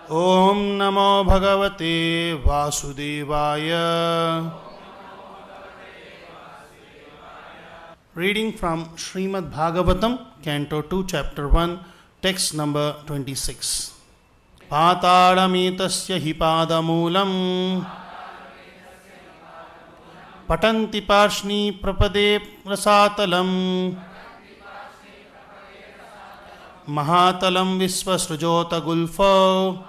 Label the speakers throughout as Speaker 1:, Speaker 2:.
Speaker 1: Om Namo Bhagavate Vasudevaya. Reading from Srimad Bhagavatam, Canto 2, Chapter 1, text number 26. Patalamītasya hi padamulam patanti parshni prapade rasatalam mahatalam visvasrujota gulfo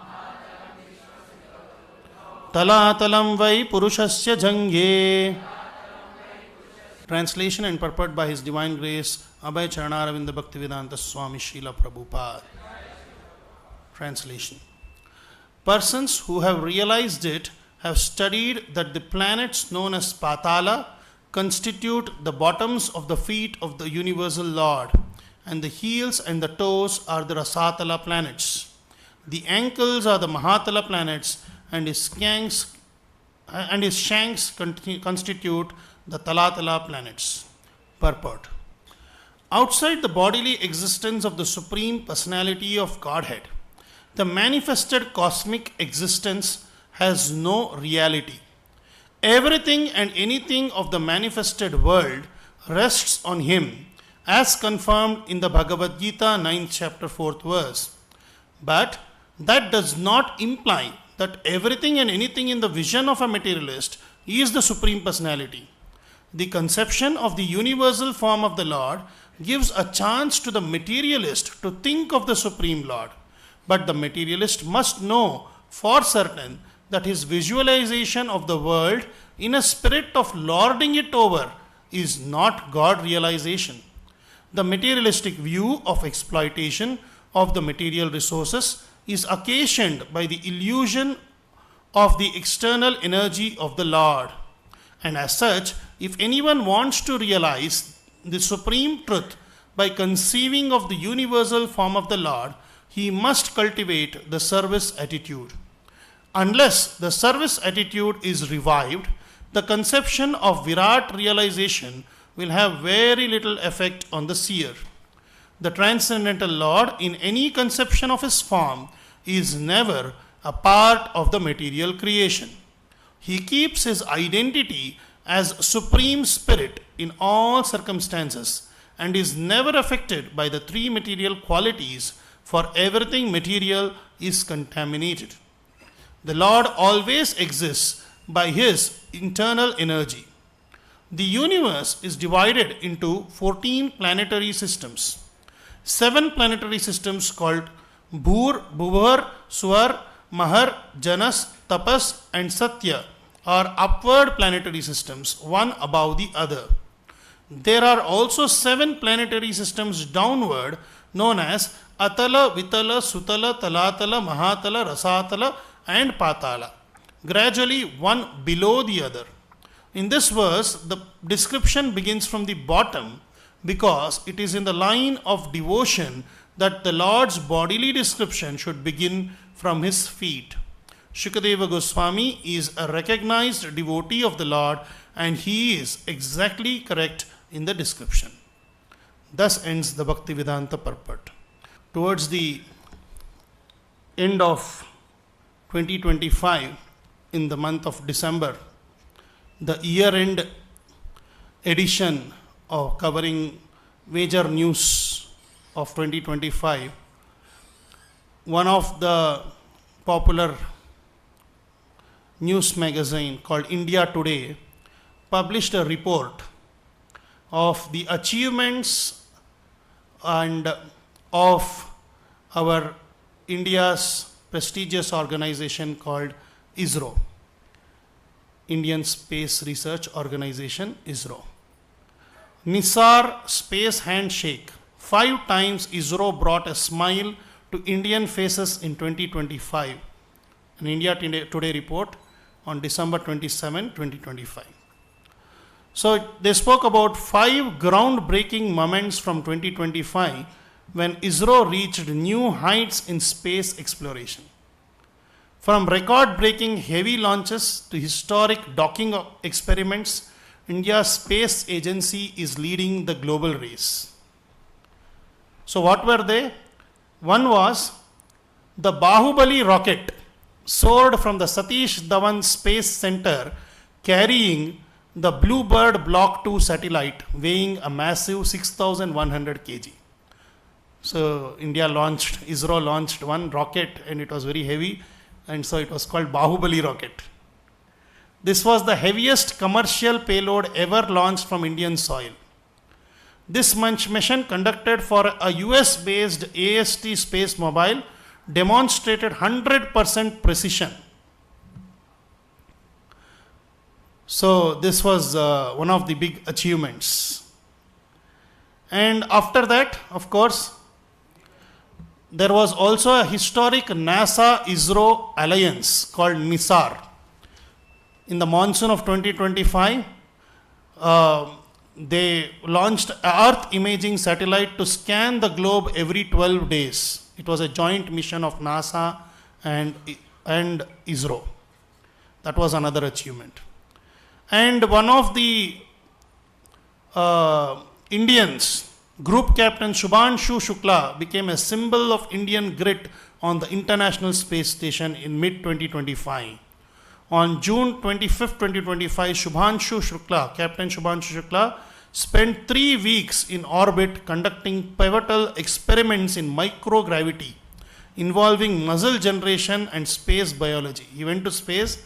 Speaker 1: talatalam vai purushasya jangye. Translation and purport by His Divine Grace Abhay Charanaravinda Bhaktivedanta Swami Srila Prabhupada. Translation. Persons who have realized it have studied that the planets known as Patala constitute the bottoms of the feet of the Universal Lord, and the heels and the toes are the Rasatala planets. The ankles are the Mahatala planets, and his shanks constitute the Talatala planets. Purport. Outside the bodily existence of the Supreme Personality of Godhead, the manifested cosmic existence has no reality. Everything and anything of the manifested world rests on Him, as confirmed in the Bhagavad Gita 9th chapter 4th verse. But that does not imply that everything and anything in the vision of a materialist is the Supreme Personality. The conception of the universal form of the Lord gives a chance to the materialist to think of the Supreme Lord. But the materialist must know for certain that his visualization of the world in a spirit of lording it over is not God realization. The materialistic view of exploitation of the material resources is occasioned by the illusion of the external energy of the Lord. And as such, if anyone wants to realize the supreme truth by conceiving of the universal form of the Lord, he must cultivate the service attitude. Unless the service attitude is revived, the conception of Virat realization will have very little effect on the seer. The transcendental Lord, in any conception of his form, is never a part of the material creation. He keeps his identity as Supreme Spirit in all circumstances and is never affected by the three material qualities, for everything material is contaminated. The Lord always exists by His internal energy. The universe is divided into 14 planetary systems. 7 planetary systems called Bhur, Bhuvar, Swar, Mahar, Janas, Tapas and Satya are upward planetary systems, one above the other. There are also 7 planetary systems downward, known as Atala, Vitala, Sutala, Talatala, Mahatala, Rasatala and Patala, gradually one below the other. In this verse, the description begins from the bottom because it is in the line of devotion that the Lord's bodily description should begin from His feet. Shukadeva Goswami is a recognized devotee of the Lord, and he is exactly correct in the description. Thus ends the Bhaktivedanta purport. Towards the end of 2025, in the month of December, the year-end edition of covering major news of 2025, one of the popular news magazine called India Today published a report of the achievements and of our India's prestigious organization called ISRO, Indian Space Research Organization, ISRO. Nisar Space Handshake. 5 times ISRO brought a smile to Indian faces in 2025. An India Today report on December 27, 2025. So they spoke about 5 groundbreaking moments from 2025 when ISRO reached new heights in space exploration. From record-breaking heavy launches to historic docking experiments, India's space agency is leading the global race. So what were they? One was the Bahubali rocket soared from the Satish Dhawan Space Center carrying the Bluebird Block 2 satellite weighing a massive 6,100 kg. So ISRO launched one rocket and it was very heavy, and so it was called Bahubali rocket. This was the heaviest commercial payload ever launched from Indian soil. This mission conducted for a US based AST space mobile demonstrated 100% precision. So this was one of the big achievements. And after that, of course, there was also a historic NASA-ISRO alliance called NISAR. In the monsoon of 2025, they launched an Earth imaging satellite to scan the globe every 12 days. It was a joint mission of NASA and ISRO. That was another achievement. And one of the Indians, Group Captain Shubhanshu Shukla, became a symbol of Indian grit on the International Space Station in mid-2025. On June 25, 2025, Captain Shubhanshu Shukla, spent 3 weeks in orbit conducting pivotal experiments in microgravity involving muscle generation and space biology. He went to space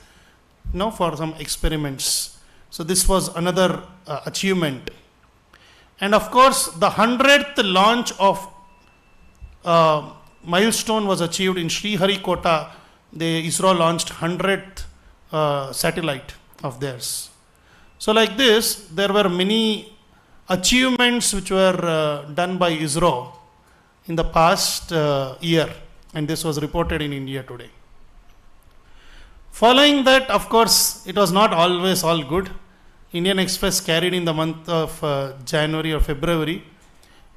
Speaker 1: for some experiments. So this was another achievement. And of course, the 100th launch of milestone was achieved in Sriharikota. The ISRO launched 100th satellite of theirs. So like this, there were many achievements which were done by ISRO in the past year, and this was reported in India today. Following that, of course, it was not always all good. Indian Express carried in the month of January or February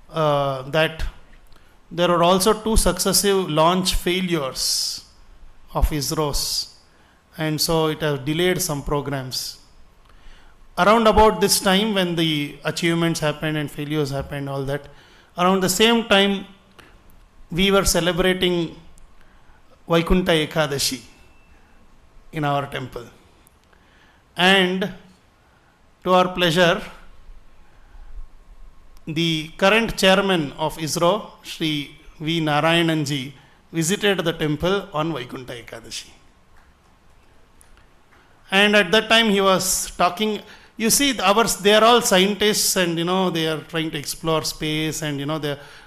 Speaker 1: that there were also 2 successive launch failures of ISRO's, and so it has delayed some programs. Around about this time when the achievements happened and failures happened, all that, around the same time we were celebrating Vaikuntha Ekadashi in our temple. And to our pleasure, the current chairman of ISRO, Sri V. Narayananji, visited the temple on Vaikuntha Ekadashi. And at that time he was talking, you see, they are all scientists, and they are trying to explore space, and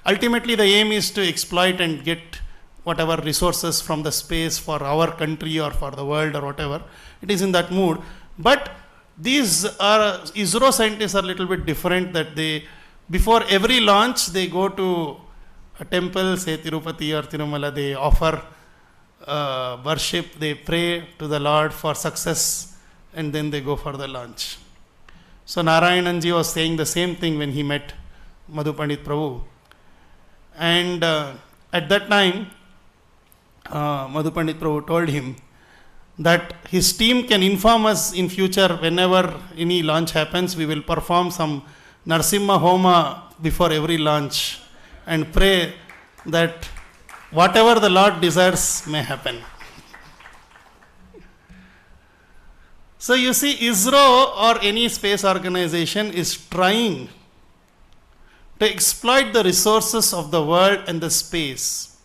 Speaker 1: ultimately the aim is to exploit and get whatever resources from the space for our country or for the world or whatever. It is in that mood. But these are ISRO scientists are a little bit different, that they, before every launch, they go to a temple, say Tirupati or Tirumala, they offer worship, they pray to the Lord for success, and then they go for the launch. So Narayananji was saying the same thing when he met Madhu Pandit Prabhu. And at that time, Madhu Pandit Prabhu told him that his team can inform us in future whenever any launch happens. We will perform some Narasimha Homa before every launch and pray that whatever the Lord desires may happen. So you see, ISRO or any space organization is trying to exploit the resources of the world and the space.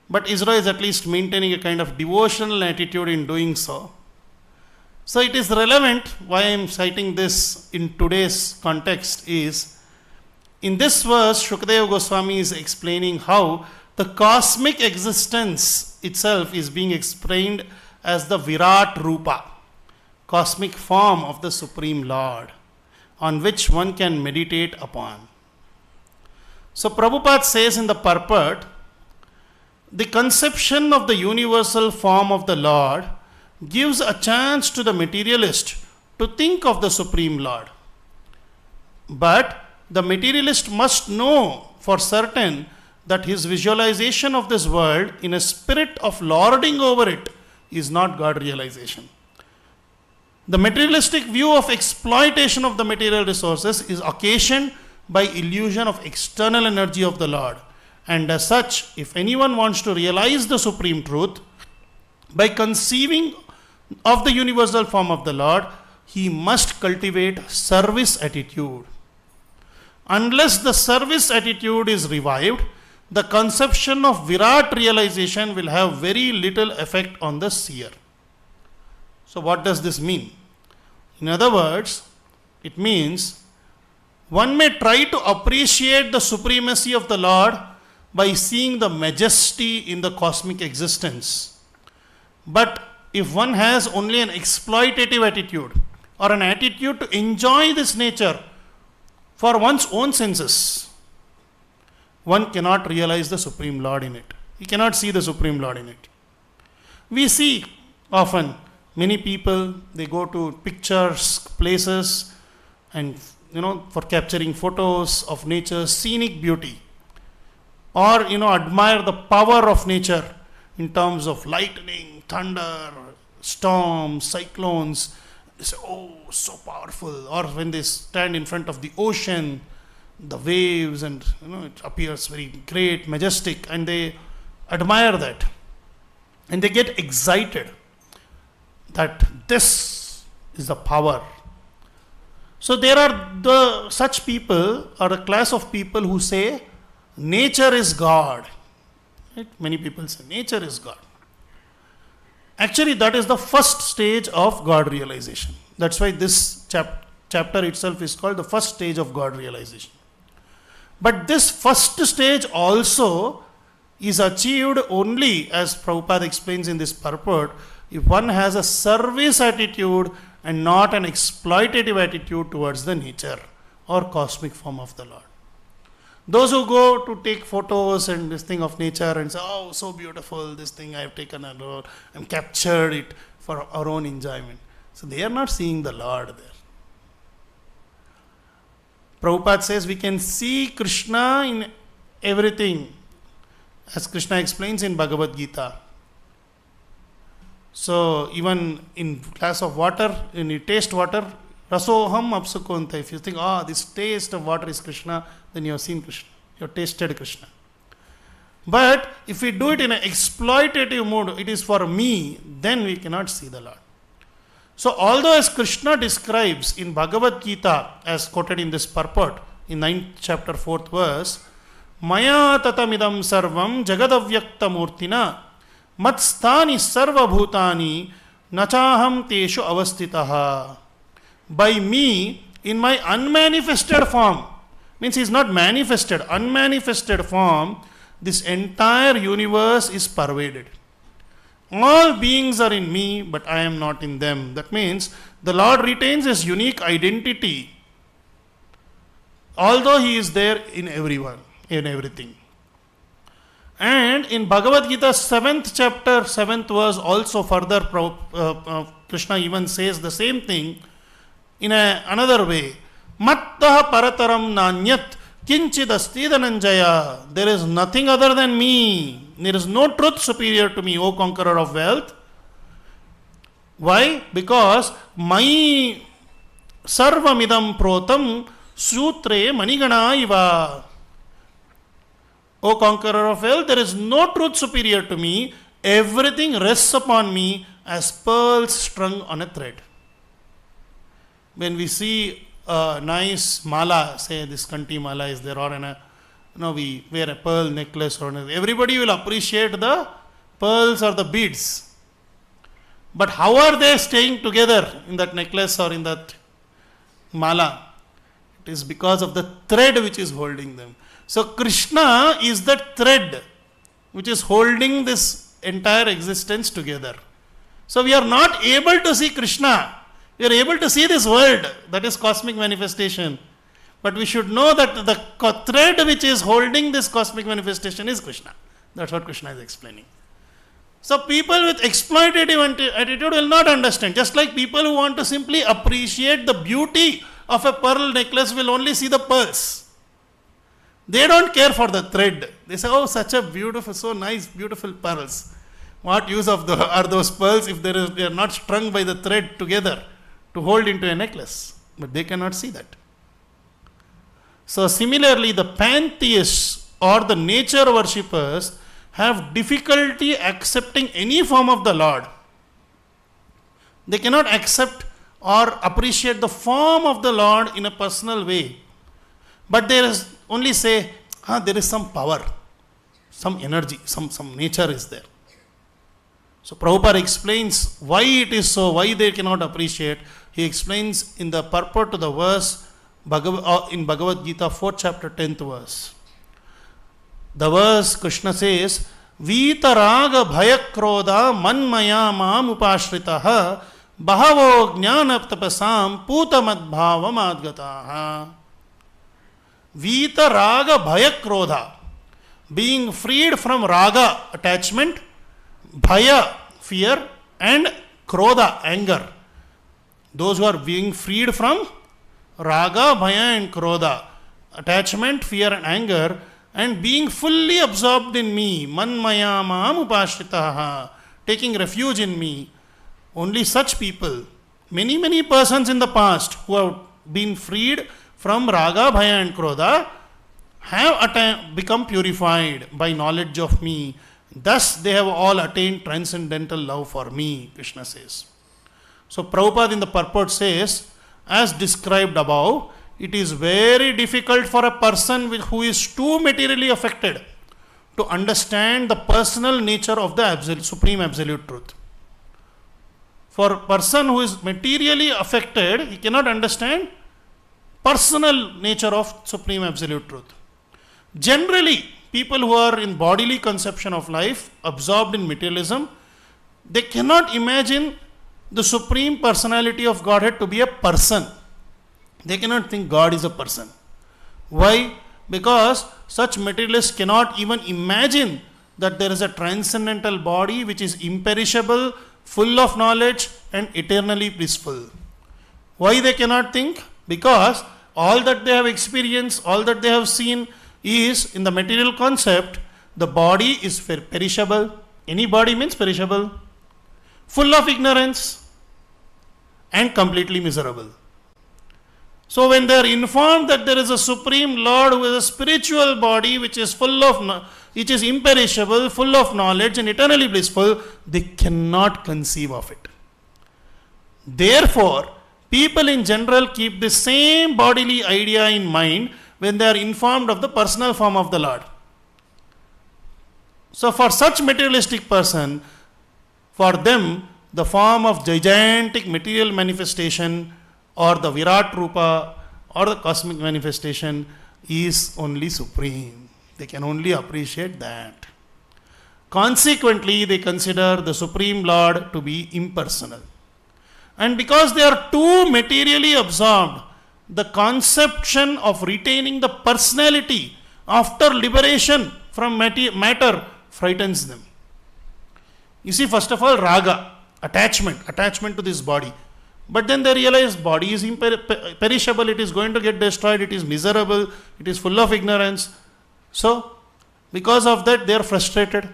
Speaker 1: But ISRO is at least maintaining a kind of devotional attitude in doing so. So it is relevant. Why I am citing this in today's context is, in this verse, Shukadeva Goswami is explaining how the cosmic existence itself is being explained as the Virat Rupa, cosmic form of the Supreme Lord, on which one can meditate upon. So Prabhupada says in the purport, the conception of the universal form of the Lord gives a chance to the materialist to think of the Supreme Lord. But the materialist must know for certain that his visualization of this world in a spirit of lording over it is not God realization. The materialistic view of exploitation of the material resources is occasioned by illusion of external energy of the Lord And as such, if anyone wants to realize the supreme truth by conceiving of the universal form of the Lord, he must cultivate service attitude. Unless the service attitude is revived, the conception of Virat realization will have very little effect on the seer. So what does this mean? In other words, it means one may try to appreciate the supremacy of the Lord by seeing the majesty in the cosmic existence. But if one has only an exploitative attitude or an attitude to enjoy this nature for one's own senses, one cannot realize the Supreme Lord in it. He cannot see the Supreme Lord in it. We see often many people, they go to pictures, places, and for capturing photos of nature's scenic beauty, or admire the power of nature in terms of lightning, thunder, storms, cyclones. They say, oh, so powerful. Or when they stand in front of the ocean, the waves, and it appears very great, majestic, and they admire that, and they get excited that this is the power. So there are such people, or a class of people who say nature is God. Right? Many people say nature is God. Actually, that is the first stage of God realization. That's why this chapter itself is called the first stage of God realization. But this first stage also is achieved only, as Prabhupada explains in this purport, if one has a service attitude and not an exploitative attitude towards the nature or cosmic form of the Lord. Those who go to take photos and this thing of nature and say, oh, so beautiful, this thing I have taken and captured it for our own enjoyment. So they are not seeing the Lord there. Prabhupada says we can see Krishna in everything, as Krishna explains in Bhagavad Gita. So even in glass of water, when you taste water, rasoham apsukonta. If you think, this taste of water is Krishna, then you have seen Krishna. You have tasted Krishna. But if we do it in an exploitative mode, it is for me, then we cannot see the Lord. So although as Krishna describes in Bhagavad Gita, as quoted in this purport, in 9th chapter 4th verse, Maya tatamidam sarvam jagadavyakta murtina matstani sarva bhutani nachaham teshu avastitaha. By me, in my unmanifested form, means he is not manifested, unmanifested form, this entire universe is pervaded. All beings are in me, but I am not in them. That means the Lord retains his unique identity, although he is there in everyone, in everything. And in Bhagavad Gita 7th chapter, 7th verse, also further Krishna even says the same thing in another way. Mattah parataram nanyat kinchid asti dhananjaya. There is nothing other than me. There is no truth superior to me, O conqueror of wealth. Why? Because my sarvamidam protam sutre manigana iva. O conqueror of wealth, there is no truth superior to me. Everything rests upon me as pearls strung on a thread. When we see a nice mala, say this kanti mala is there, or we wear a pearl necklace, or everybody will appreciate the pearls or the beads. But how are they staying together in that necklace or in that mala? It is because of the thread which is holding them. So Krishna is the thread which is holding this entire existence together. So we are not able to see Krishna. We are able to see this world, that is cosmic manifestation. But we should know that the thread which is holding this cosmic manifestation is Krishna. That's what Krishna is explaining. So people with exploitative attitude will not understand. Just like people who want to simply appreciate the beauty of a pearl necklace will only see the pearls. They don't care for the thread. They say, oh, such a beautiful, so nice, beautiful pearls. What use are those pearls if they are not strung by the thread together to hold into a necklace? But they cannot see that. So similarly, the pantheists or the nature worshippers have difficulty accepting any form of the Lord. They cannot accept or appreciate the form of the Lord in a personal way. But they only say, there is some power, some energy, some nature is there. So Prabhupada explains why it is so, why they cannot appreciate. He explains in the purport to the verse in Bhagavad Gita 4th chapter 10th verse. The verse Krishna says, Vita raga bhayakroda manmaya mam upashritaha bahavo jnana tapasam putamadbhava madgataha. Vita raga bhayakroda, being freed from raga, attachment, bhaya, fear, and krodha, anger. Those who are being freed from raga, bhaya and krodha, attachment, fear and anger, and being fully absorbed in me, manmaya mam upashritaha, taking refuge in me. Only such people, many persons in the past who have been freed from raga, bhaya and krodha have become purified by knowledge of me. Thus they have all attained transcendental love for me, Krishna says. So Prabhupada in the purport says, as described above, it is very difficult for a person who is too materially affected to understand the personal nature of the Supreme Absolute Truth. For a person who is materially affected, he cannot understand personal nature of Supreme Absolute Truth. Generally, people who are in bodily conception of life, absorbed in materialism, they cannot imagine the Supreme Personality of Godhead to be a person. They cannot think God is a person. Why? Because such materialists cannot even imagine that there is a transcendental body which is imperishable, full of knowledge and eternally blissful. Why they cannot think? Because all that they have experienced, all that they have seen is in the material concept, the body is perishable. Any body means perishable, full of ignorance and completely miserable. So when they are informed that there is a Supreme Lord who is a spiritual body which is which is imperishable, full of knowledge and eternally blissful, they cannot conceive of it. Therefore, people in general keep the same bodily idea in mind when they are informed of the personal form of the Lord. So for such materialistic person, for them, the form of gigantic material manifestation or the Virat Rupa or the cosmic manifestation is only supreme. They can only appreciate that. Consequently, they consider the Supreme Lord to be impersonal. And because they are too materially absorbed, the conception of retaining the personality after liberation from matter frightens them. You see, first of all, raga, attachment to this body. But then they realize body is perishable, it is going to get destroyed, it is miserable, it is full of ignorance. So, because of that, they are frustrated.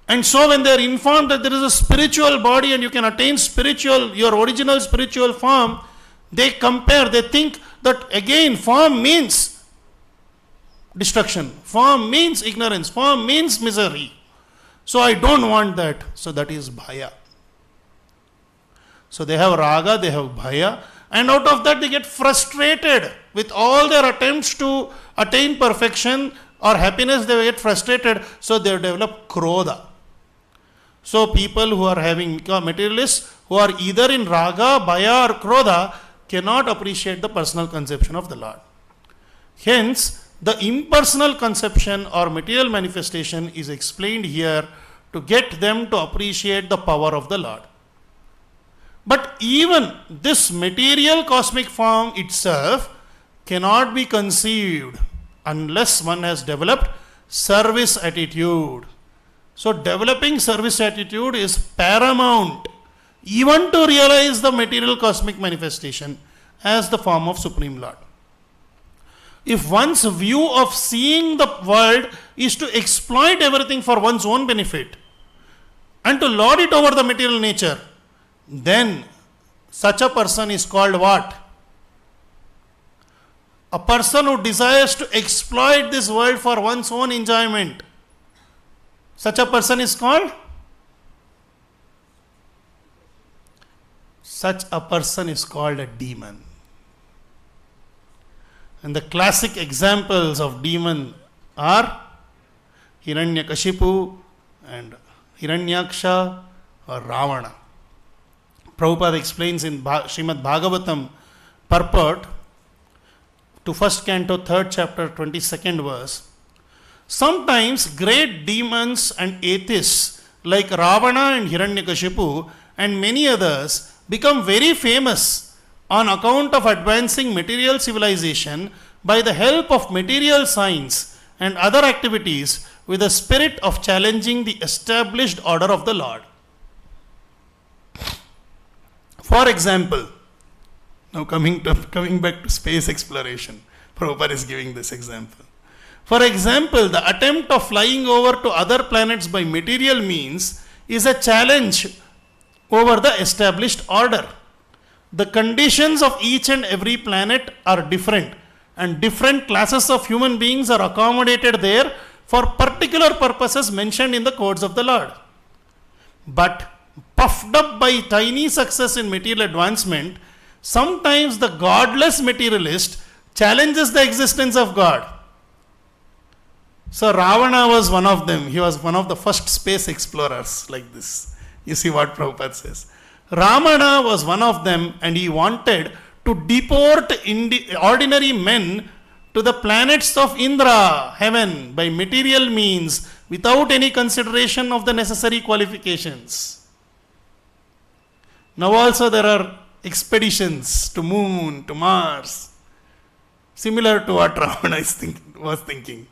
Speaker 1: And so when they are informed that there is a spiritual body and you can attain your original spiritual form, they compare, they think that again form means destruction, form means ignorance, form means misery. So I don't want that. So that is bhaya. So they have raga, they have bhaya, and out of that they get frustrated with all their attempts to attain perfection or happiness. They get frustrated, so they develop krodha. So people who are having materialists who are either in raga, bhaya or krodha cannot appreciate the personal conception of the Lord. Hence, the impersonal conception or material manifestation is explained here to get them to appreciate the power of the Lord. But even this material cosmic form itself cannot be conceived unless one has developed service attitude. So developing service attitude is paramount even to realize the material cosmic manifestation as the form of Supreme Lord. If one's view of seeing the world is to exploit everything for one's own benefit and to lord it over the material nature, then such a person is called what? a person who desires to exploit this world for one's own enjoyment. Such a person is called? Such a person is called a demon. And the classic examples of demon are Hiranyakashipu and Hiranyaksha or Ravana. Prabhupada explains in Srimad Bhagavatam purport to 1st canto 3rd chapter 22nd verse. Sometimes great demons and atheists like Ravana and Hiranyakashipu and many others become very famous on account of advancing material civilization by the help of material science and other activities with the spirit of challenging the established order of the Lord. For example, now coming back to space exploration, Prabhupada is giving this example. For example, the attempt of flying over to other planets by material means is a challenge over the established order. The conditions of each and every planet are different, and different classes of human beings are accommodated there for particular purposes mentioned in the codes of the Lord. But puffed up by tiny success in material advancement, sometimes the godless materialist challenges the existence of God. So Ravana was one of them. He was one of the first space explorers like this. You see what Prabhupada says. Ravana was one of them, and he wanted to deport ordinary men to the planets of Indra, heaven, by material means without any consideration of the necessary qualifications. Now also there are expeditions to moon, to Mars, similar to what Ravana was thinking.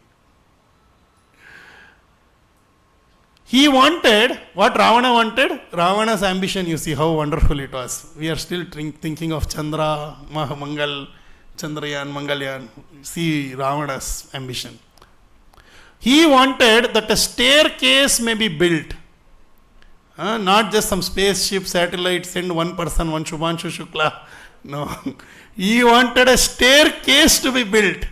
Speaker 1: He wanted, what Ravana wanted? Ravana's ambition, you see how wonderful it was. We are still thinking of Chandra, Mangal, Chandrayaan, Mangalyaan. See Ravana's ambition. He wanted that a staircase may be built. Not just some spaceship, satellite, send one person, one Shubhanshu Shukla. No. He wanted a staircase to be built,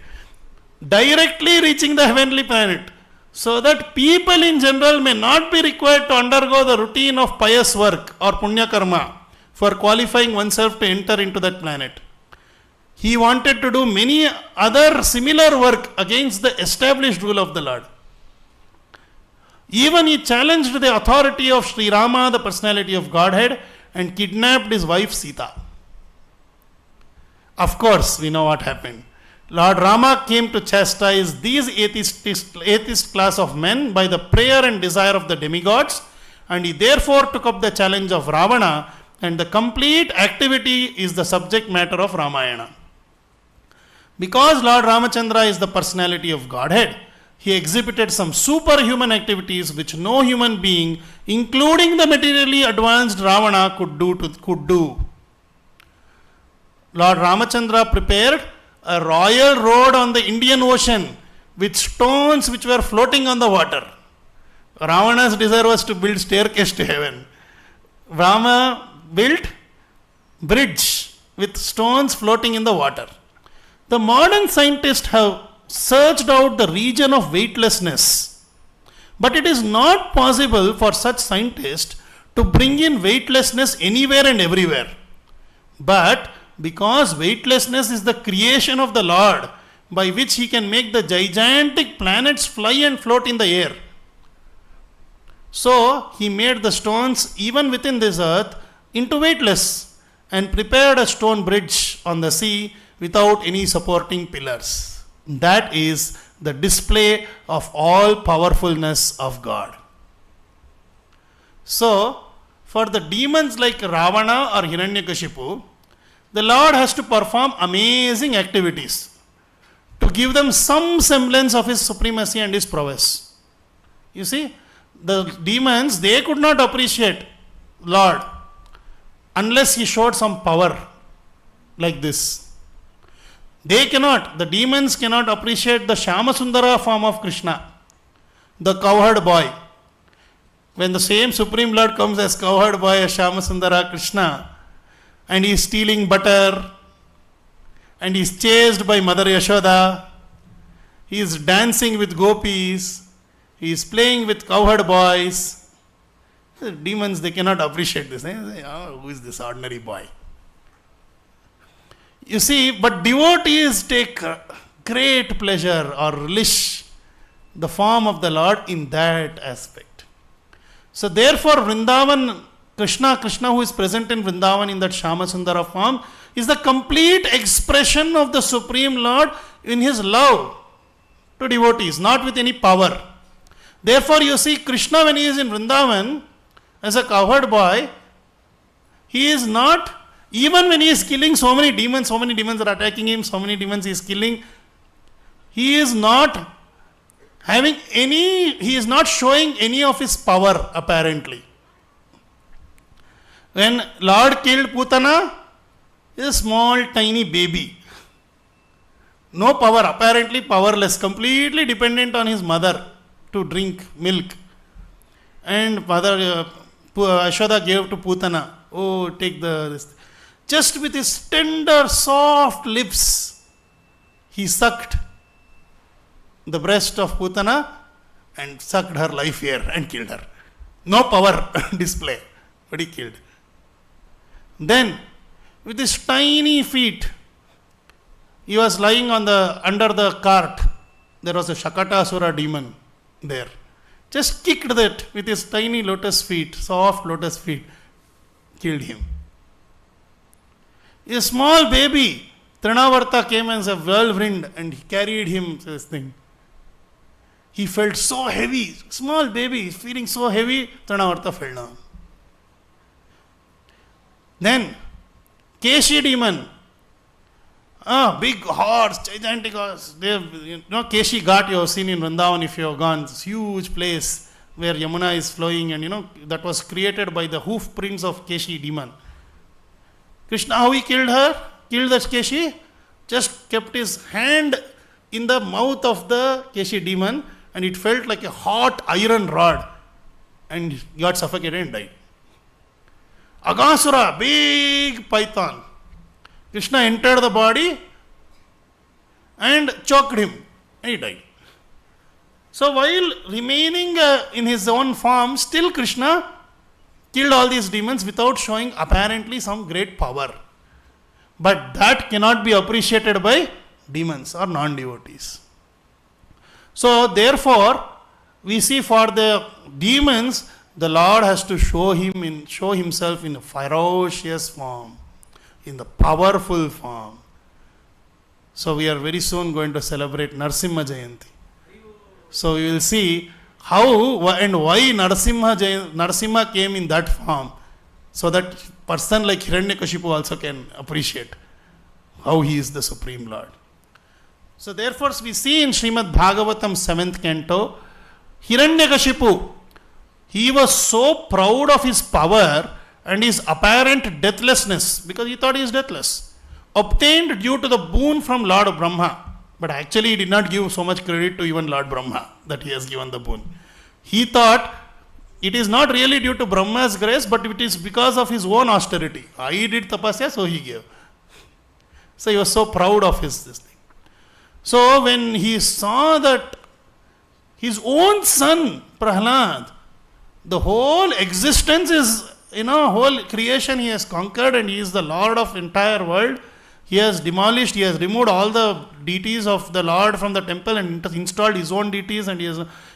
Speaker 1: directly reaching the heavenly planet, so that people in general may not be required to undergo the routine of pious work or punya karma for qualifying oneself to enter into that planet. He wanted to do many other similar work against the established rule of the Lord. Even he challenged the authority of Sri Rama, the personality of Godhead, and kidnapped his wife Sita. Of course, we know what happened. Lord Rama came to chastise these atheist class of men by the prayer and desire of the demigods, and he therefore took up the challenge of Ravana, and the complete activity is the subject matter of Ramayana. Because Lord Ramachandra is the personality of Godhead, he exhibited some superhuman activities which no human being, including the materially advanced Ravana, could do. Lord Ramachandra prepared a royal road on the Indian Ocean with stones which were floating on the water. Ravana's desire was to build staircase to heaven. Rama built bridge with stones floating in the water. The modern scientists have searched out the region of weightlessness, but it is not possible for such scientists to bring in weightlessness anywhere and everywhere. But because weightlessness is the creation of the Lord, by which he can make the gigantic planets fly and float in the air. So he made the stones even within this earth into weightless and prepared a stone bridge on the sea without any supporting pillars. That is the display of all powerfulness of God. So, for the demons like Ravana or Hiranyakashipu, the Lord has to perform amazing activities to give them some semblance of his supremacy and his prowess. You see, the demons, they could not appreciate Lord unless he showed some power like this. They cannot, the demons cannot appreciate the Shyamasundara form of Krishna, the cowherd boy. When the same Supreme Lord comes as cowherd boy, as Shyamasundara Krishna, and he is stealing butter, and he is chased by Mother Yashoda. He is dancing with gopis. He is playing with cowherd boys. The demons, they cannot appreciate this. They say, oh, who is this ordinary boy? You see, but devotees take great pleasure or relish the form of the Lord in that aspect. So therefore, Vrindavan, Krishna who is present in Vrindavan in that Shama Sundara form, is the complete expression of the Supreme Lord in his love to devotees, not with any power. Therefore, you see Krishna when he is in Vrindavan as a cowherd boy, he is not, even when he is killing so many demons are attacking him, so many demons he is killing, he is not showing any of his power apparently. When Lord killed Putana, he is a small tiny baby. No power, apparently powerless, completely dependent on his mother to drink milk. And Mother Ashoda gave to Putana, oh, take this. Just with his tender, soft lips, he sucked the breast of Putana and sucked her life here and killed her. No power display, but he killed. Then, with his tiny feet, he was lying under the cart. There was a Shakatasura demon there. Just kicked that with his tiny lotus feet, soft lotus feet, killed him. A small baby, Trinavarta came as a whirlwind and he carried him to this thing. He felt so heavy, small baby, feeling so heavy, Trinavarta fell down. Then, Keshi demon, big horse, gigantic horse. Keshi Ghat you have seen in Vrindavan if you have gone. This huge place where Yamuna is flowing and that was created by the hoof prints of Keshi demon. Krishna, how he killed that Keshi? Just kept his hand in the mouth of the Keshi demon and it felt like a hot iron rod and he got suffocated and died. Agasura, big python. Krishna entered the body and choked him and he died. So while remaining in his own form, still Krishna killed all these demons without showing apparently some great power. But that cannot be appreciated by demons or non-devotees. So therefore, we see for the demons, the Lord has to show himself in a ferocious form, in the powerful form. So we are very soon going to celebrate Narasimha Jayanti. So we will see how and why Narasimha came in that form, so that person like Hiranyakashipu also can appreciate how he is the Supreme Lord. So therefore we see in Srimad Bhagavatam 7th canto, Hiranyakashipu, he was so proud of his power and his apparent deathlessness, because he thought he is deathless, obtained due to the boon from Lord Brahma. But actually he did not give so much credit to even Lord Brahma that he has given the boon. He thought it is not really due to Brahma's grace, but it is because of his own austerity. I did tapasya, so he gave. So he was so proud of this thing. So when he saw that his own son, Prahlada, the whole existence is, whole creation he has conquered and he is the Lord of entire world. He has demolished, he has removed all the deities of the Lord from the temple and installed his own deities, and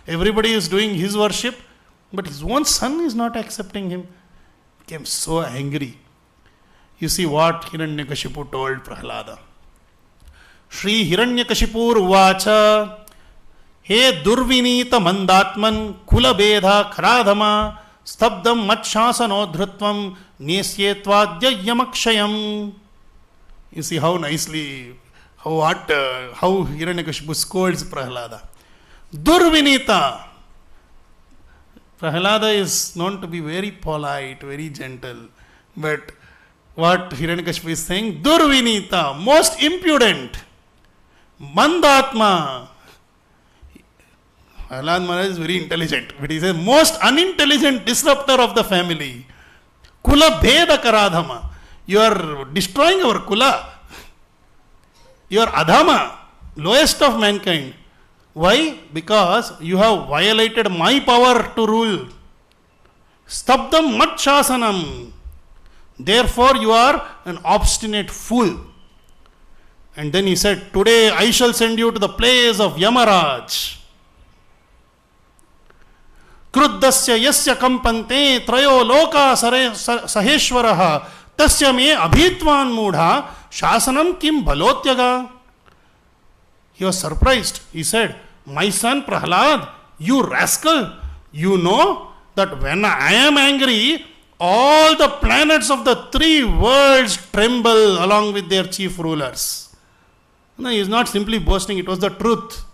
Speaker 1: everybody is doing his worship. But his own son is not accepting him. He became so angry. You see what Hiranyakashipu told Prahlada. Shri Hiranyakashipur Uvacha He Durvinita Mandatman Kula Bedha Kharadhama Stabdam Matshasano Nesyetwadya Yamakshayam. You see how nicely, how Hiranyakashipu scolds Prahlada. Durvinita. Prahlada is known to be very polite, very gentle. But what Hiranyakashipu is saying, Durvinita, most impudent. Mandatma. Prahlada Maharaj is very intelligent, but he is a most unintelligent disruptor of the family. Kula Bheda Karadhama. You are destroying our Kula. You are Adhama, lowest of mankind. Why? Because you have violated my power to rule. Stabdam mat shasanam. Therefore you are an obstinate fool. And then he said, today I shall send you to the place of Yamaraj. Kruddasya yasya kampante trayo loka saheshwaraha tasya me abhitvan mudha shasanam kim balotyaga. He was surprised. He said, my son Prahlad, you rascal, you know that when I am angry, all the planets of the three worlds tremble along with their chief rulers. No, he is not simply boasting, it was the truth.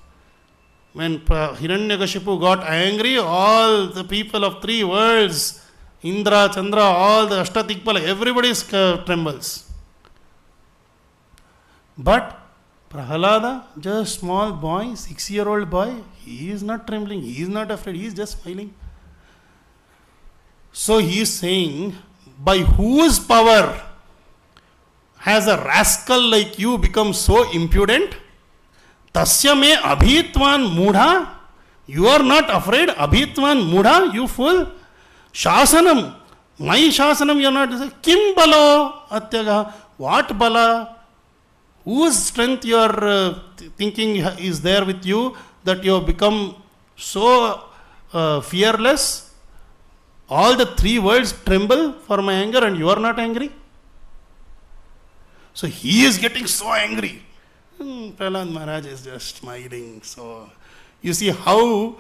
Speaker 1: When Hiranyakashipu got angry, all the people of three worlds, Indra, Chandra, all the Ashtatikpala, everybody trembles. But Prahlada, just small boy, 6-year-old boy, he is not trembling, he is not afraid, he is just smiling. So he is saying, by whose power has a rascal like you become so impudent? Tasya me abhitvan mudha. You are not afraid? Abhitvan mudha, you fool. Shasanam. My shasanam you are not. Kim balo atyaga. What bala? Whose strength you are thinking is there with you that you have become so fearless? All the three worlds tremble for my anger and you are not angry? So he is getting so angry. Prahlad Maharaj is just smiling. So you see how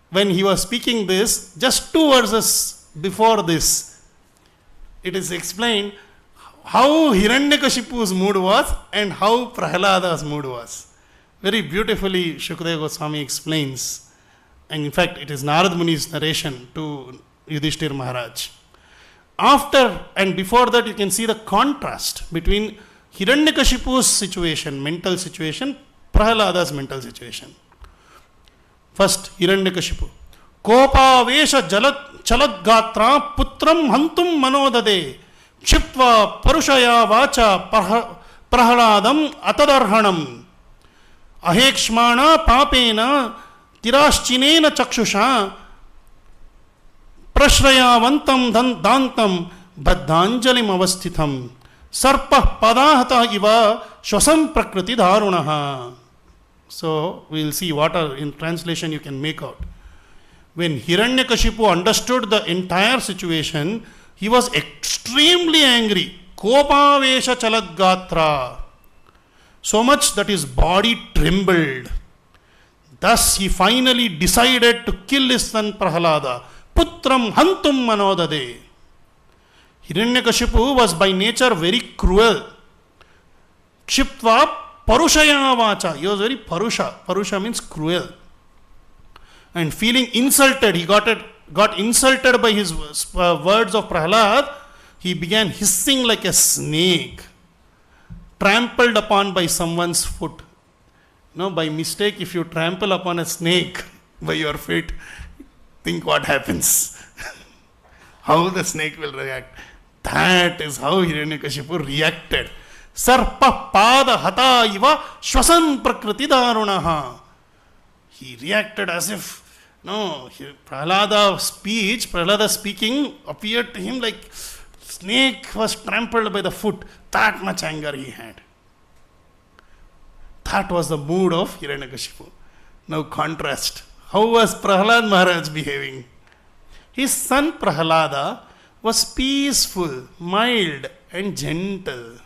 Speaker 1: when he was speaking this, just 2 verses before this, it is explained how Hiranyakashipu's mood was and how Prahlada's mood was. Very beautifully Shukadeva Goswami explains. And in fact, it is Narad Muni's narration to Yudhishthir Maharaj. After and before that, you can see the contrast between Hiranyakashipu's situation, mental situation, Prahlada's mental situation. First, Hiranyakashipu. Kopa vesha chalad gatra putram hantum manodade kshiptva parushaya vacha prahladam atadarhanam ahekshmana papena tirashchinena chakshusha prashrayavantam dantam baddhanjalim avasthitam sarpa padahata iva shwasam prakriti dharunaha. So we will see what are in translation you can make out. When Hiranyakashipu understood the entire situation, he was extremely angry. Kopavesha chaladgatra. So much that his body trembled. Thus he finally decided to kill his son Prahlada. Putram hantum manodade. Hiranyakashipu was by nature very cruel. Kshiptva parushaya vacha. He was very parusha. Parusha means cruel. And feeling insulted, he got insulted by his words of Prahlad. He began hissing like a snake, trampled upon by someone's foot. No, by mistake, if you trample upon a snake by your feet, think what happens. How the snake will react. That is how Hiranyakashipu reacted. Sarpa pada hata iva shwasan prakriti darunaha. He reacted as if, Prahlada's speaking appeared to him like snake was trampled by the foot. That much anger he had. That was the mood of Hiranyakashipu. Now contrast. How was Prahlad Maharaj behaving? His son Prahlada was peaceful, mild and gentle.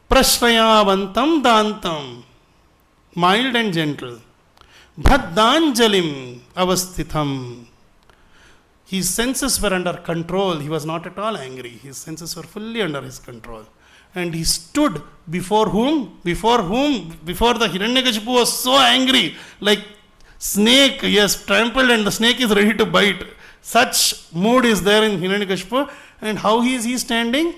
Speaker 1: Prashrayavantam dantam. Mild and gentle. Bhaddanjalim avasthitam. His senses were under control. He was not at all angry. His senses were fully under his control. And he stood before whom? Before the Hiranyakashipu was so angry, like snake, he has trampled and the snake is ready to bite. Such mood is there in Hiranyakashipu. And how is he standing?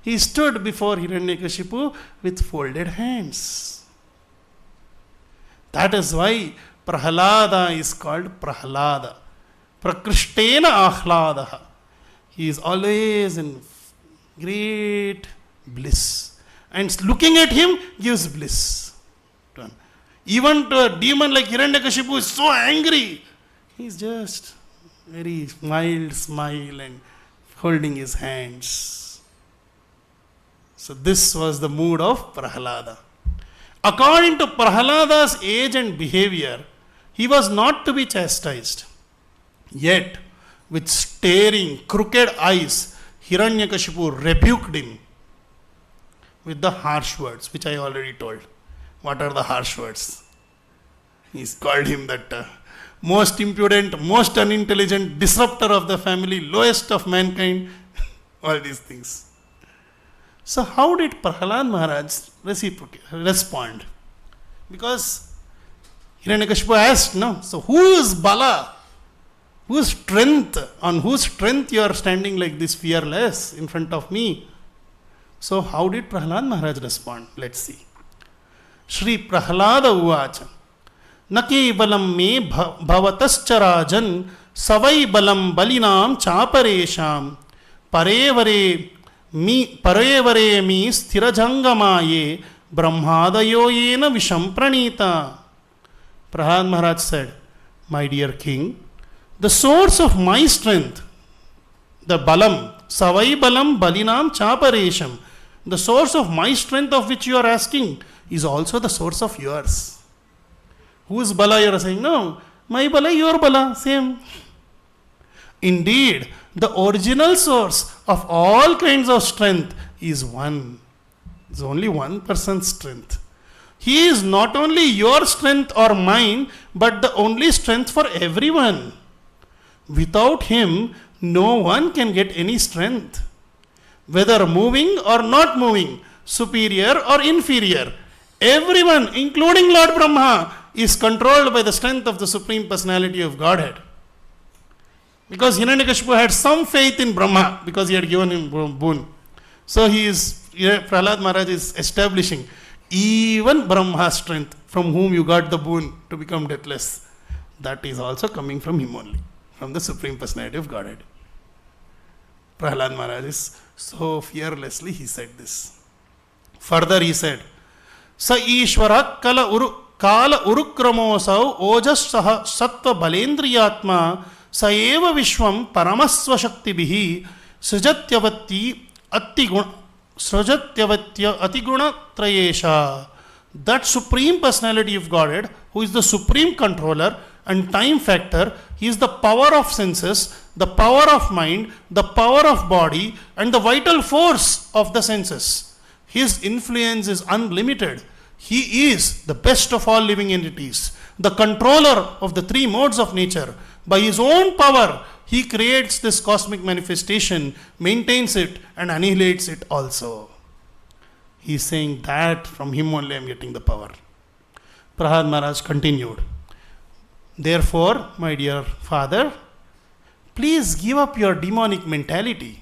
Speaker 1: He stood before Hiranyakashipu with folded hands. That is why Prahlada is called Prahlada. Prakrishtena ahladaha. He is always in great bliss. and looking at him gives bliss. Even to a demon like Hiranyakashipu is so angry, he's just very mild smile and holding his hands. So this was the mood of Prahlada. According to Prahlada's age and behavior, he was not to be chastised. Yet, with staring, crooked eyes, Hiranyakashipu rebuked him with the harsh words, which I already told. What are the harsh words? He's called him that most impudent, most unintelligent, disruptor of the family, lowest of mankind, all these things. So how did Prahlad Maharaj respond? Because Hiranyakashipu asked, no, so who is Bala? Whose strength, on whose strength you are standing like this fearless in front of me? So how did Prahlad Maharaj respond? Let's see. Shri Prahlada Uvacha Nake balam me bhavatascha rajan savai balam balinam chaparesham parevare mi sthirajangamaye brahmadayo yena visham pranita. Prahlad Maharaj said, my dear king, the source of my strength, the balam, savai balam balinam chaparesham, the source of my strength of which you are asking is also the source of yours. Whose bala you are saying? No, my bala, your bala, same. Indeed, the original source of all kinds of strength is one. It's only one person's strength. He is not only your strength or mine, but the only strength for everyone. Without him, no one can get any strength. Whether moving or not moving, superior or inferior, everyone, including Lord Brahma, is controlled by the strength of the Supreme Personality of Godhead. Because Hiranyakashipu had some faith in Brahma, because he had given him boon. So Prahlad Maharaj is establishing even Brahma's strength, from whom you got the boon to become deathless, that is also coming from him only, from the Supreme Personality of Godhead. Prahlad Maharaj is so fearlessly he said this. Further he said, Sa Ishvara kala urukramosau ojas saha sattva balendriyatma sa eva vishwam paramasva shakti bihi srijatyavati atiguna trayesha. That Supreme Personality of Godhead, who is the Supreme Controller and Time Factor, he is the power of senses, the power of mind, the power of body, and the vital force of the senses. His influence is unlimited. He is the best of all living entities, the controller of the three modes of nature. By his own power, he creates this cosmic manifestation, maintains it, and annihilates it also. He is saying that from him only I am getting the power. Prahlad Maharaj continued, therefore, my dear father, please give up your demonic mentality.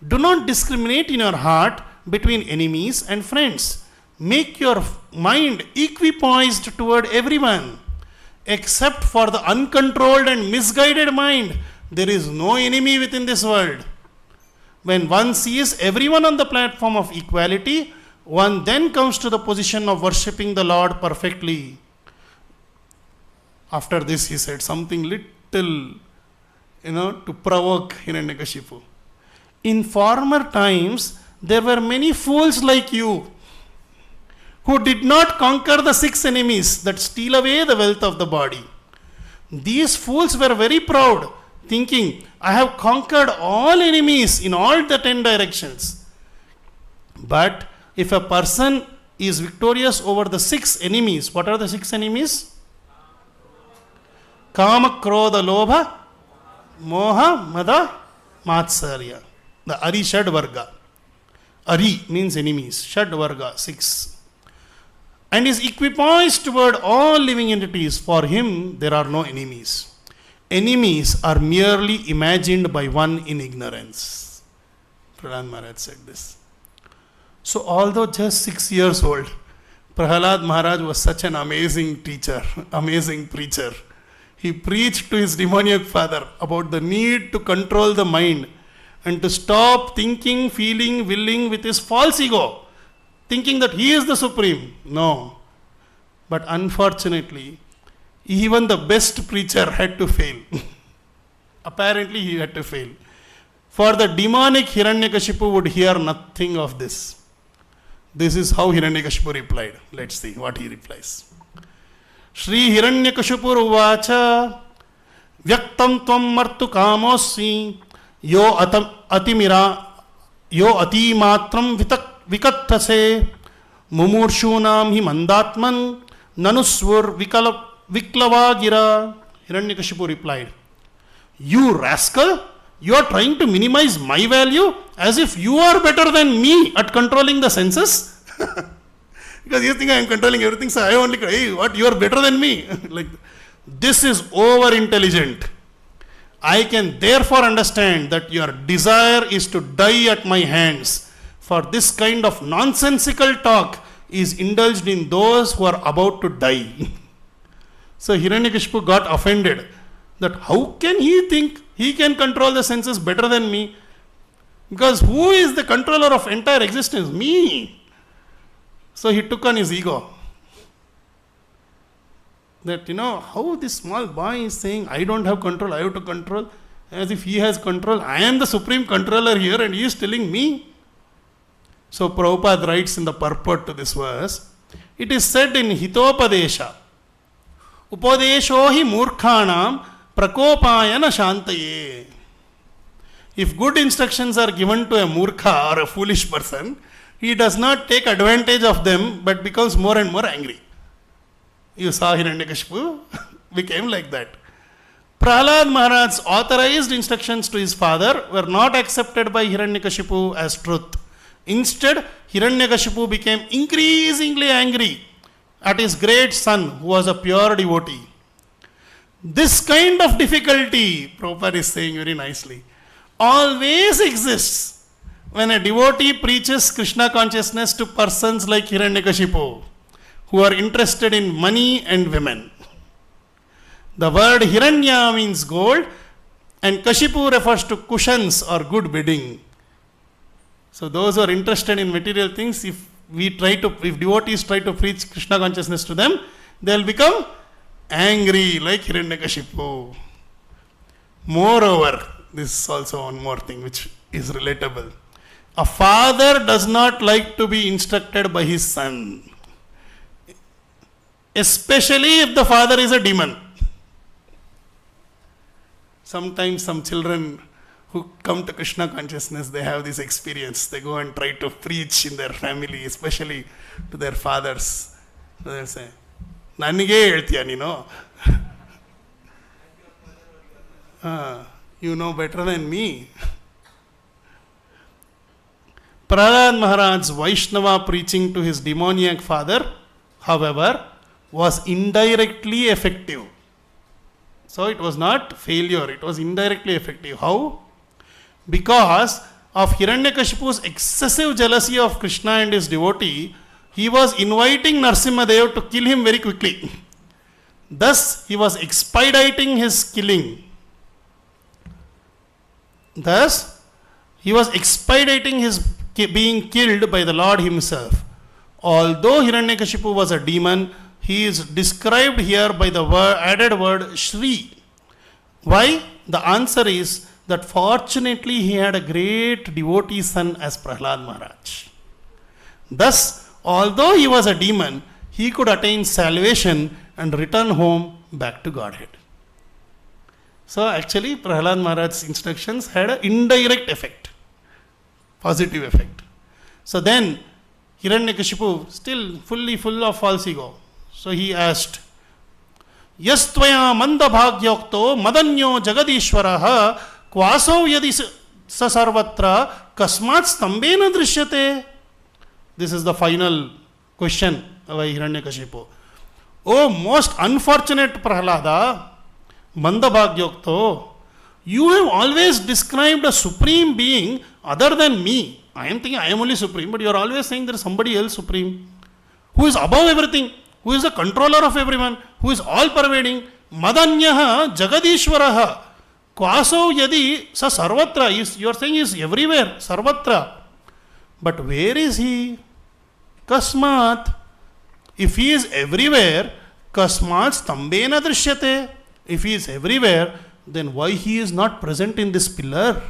Speaker 1: Do not discriminate in your heart between enemies and friends. Make your mind equipoised toward everyone. Except for the uncontrolled and misguided mind, there is no enemy within this world. When one sees everyone on the platform of equality, one then comes to the position of worshipping the Lord perfectly. After this, he said something little, to provoke Hiranyakashipu. In former times, there were many fools like you who did not conquer the 6 enemies that steal away the wealth of the body. These fools were very proud, thinking, I have conquered all enemies in all the 10 directions. But if a person is victorious over the 6 enemies, what are the 6 enemies? Kama, Krodha, Lobha, Moha, Mada, Matsarya. The Ari Shad Varga. Ari means enemies. Shad Varga, 6. And is equipoised toward all living entities. For him, there are no enemies. Enemies are merely imagined by one in ignorance. Prahlad Maharaj said this. So, although just 6 years old, Prahlad Maharaj was such an amazing teacher, amazing preacher. He preached to his demoniac father about the need to control the mind and to stop thinking, feeling, willing with his false ego. thinking that he is the supreme. No. But unfortunately, even the best preacher had to fail. Apparently he had to fail. For the demonic Hiranyakashipu would hear nothing of this. This is how Hiranyakashipu replied. Let's see what he replies. Shri Hiranyakashipu uvacha vyaktam tvam martu kamossi yo atimira yo atimatram vikattase mumurshunam hi mandatman nanusvur viklavagira. Hiranyakashipu replied, you rascal, you are trying to minimize my value as if you are better than me at controlling the senses. Because you think I am controlling everything, so I only, hey, what, you are better than me. Like, this is over intelligent. I can therefore understand that your desire is to die at my hands, for this kind of nonsensical talk is indulged in those who are about to die. So Hiranyakashipu got offended that how can he think he can control the senses better than me? Because who is the controller of entire existence? Me. So he took on his ego. That, how this small boy is saying, I don't have control, I have to control. As if he has control. I am the supreme controller here and he is telling me. So Prabhupada writes in the purport to this verse, it is said in Hitopadesha, Upadesho hi murkhanam prakopayana shantaye. If good instructions are given to a murkha or a foolish person, he does not take advantage of them but becomes more and more angry. You saw Hiranyakashipu became like that. Prahlada Maharaj's authorized instructions to his father were not accepted by Hiranyakashipu as truth. Instead, Hiranyakashipu became increasingly angry at his great son who was a pure devotee. This kind of difficulty, Prabhupada is saying very nicely, always exists when a devotee preaches Krishna consciousness to persons like Hiranyakashipu, who are interested in money and women. The word Hiranya means gold and Kashipu refers to cushions or good bedding. So those who are interested in material things, if devotees try to preach Krishna consciousness to them, they will become angry like Hiranyakashipu. Moreover, this is also one more thing which is relatable. A father does not like to be instructed by his son, especially if the father is a demon. Sometimes some children who come to Krishna consciousness, they have this experience. They go and try to preach in their family, especially to their fathers. So they say, Nanige heltiya nino. You know better than me. Prahlada Maharaj's Vaishnava preaching to his demoniac father, however, was indirectly effective. So it was not failure, it was indirectly effective. How? Because of Hiranyakashipu's excessive jealousy of Krishna and his devotee, he was inviting Narasimha to kill him very quickly. Thus, he was expediting his killing. Thus, he was expediting his being killed by the Lord himself. Although Hiranyakashipu was a demon, he is described here by the added word Shri. Why? The answer is that fortunately he had a great devotee son as Prahlada Maharaj. Thus, although he was a demon, he could attain salvation and return home back to Godhead. So actually Prahlada Maharaj's instructions had an indirect effect, positive effect. So then Hiranyakashipu, still fully full of false ego, so he asked, Yastvaya mandabhagyokto madanyo jagadishvaraha kwaso yadi sasarvatra kasmat stambena drishyate. This is the final question by Hiranyakashipu. Oh, most unfortunate Prahlada, mandabhagyokto, you have always described a supreme being other than me. I am thinking I am only supreme, but you are always saying there is somebody else supreme, who is above everything, who is the controller of everyone, who is all pervading. Madanyaha jagadishvaraha kwaso yadi sa sarvatra. You are saying he is everywhere, sarvatra. But where is he? Kasmat. If he is everywhere, kasmat stambena drishyate. If he is everywhere, then why he is not present in this pillar?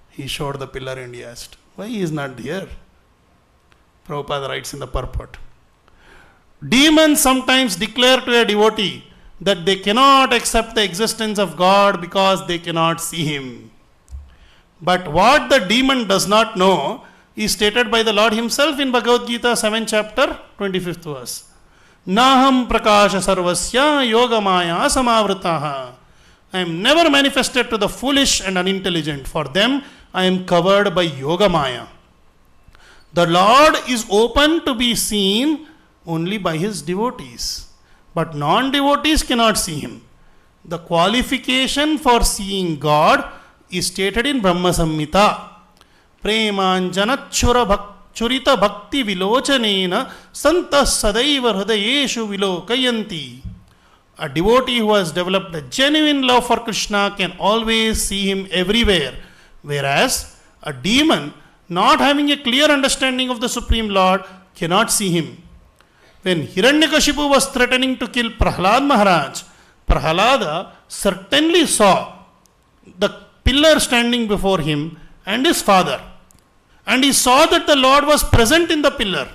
Speaker 1: He showed the pillar and he asked, why he is not there? Prabhupada writes in the purport. Demons sometimes declare to a devotee that they cannot accept the existence of God because they cannot see Him. But what the demon does not know is stated by the Lord Himself in Bhagavad Gita 7th chapter 25th verse. Naham prakasha sarvasya yoga maya samavritaha. I am never manifested to the foolish and unintelligent. For them I am covered by yoga maya. The Lord is open to be seen only by His devotees, but non-devotees cannot see Him. The qualification for seeing God is stated in Brahma Samhita. Premanjana churita bhakti vilochanena santas sadaiva hridayeshu vilokayanti. A devotee who has developed a genuine love for Krishna can always see Him everywhere, whereas a demon not having a clear understanding of the Supreme Lord cannot see Him. When Hiranyakashipu was threatening to kill Prahlada Maharaj, Prahlada certainly saw the pillar standing before him and his father. And he saw that the Lord was present in the pillar.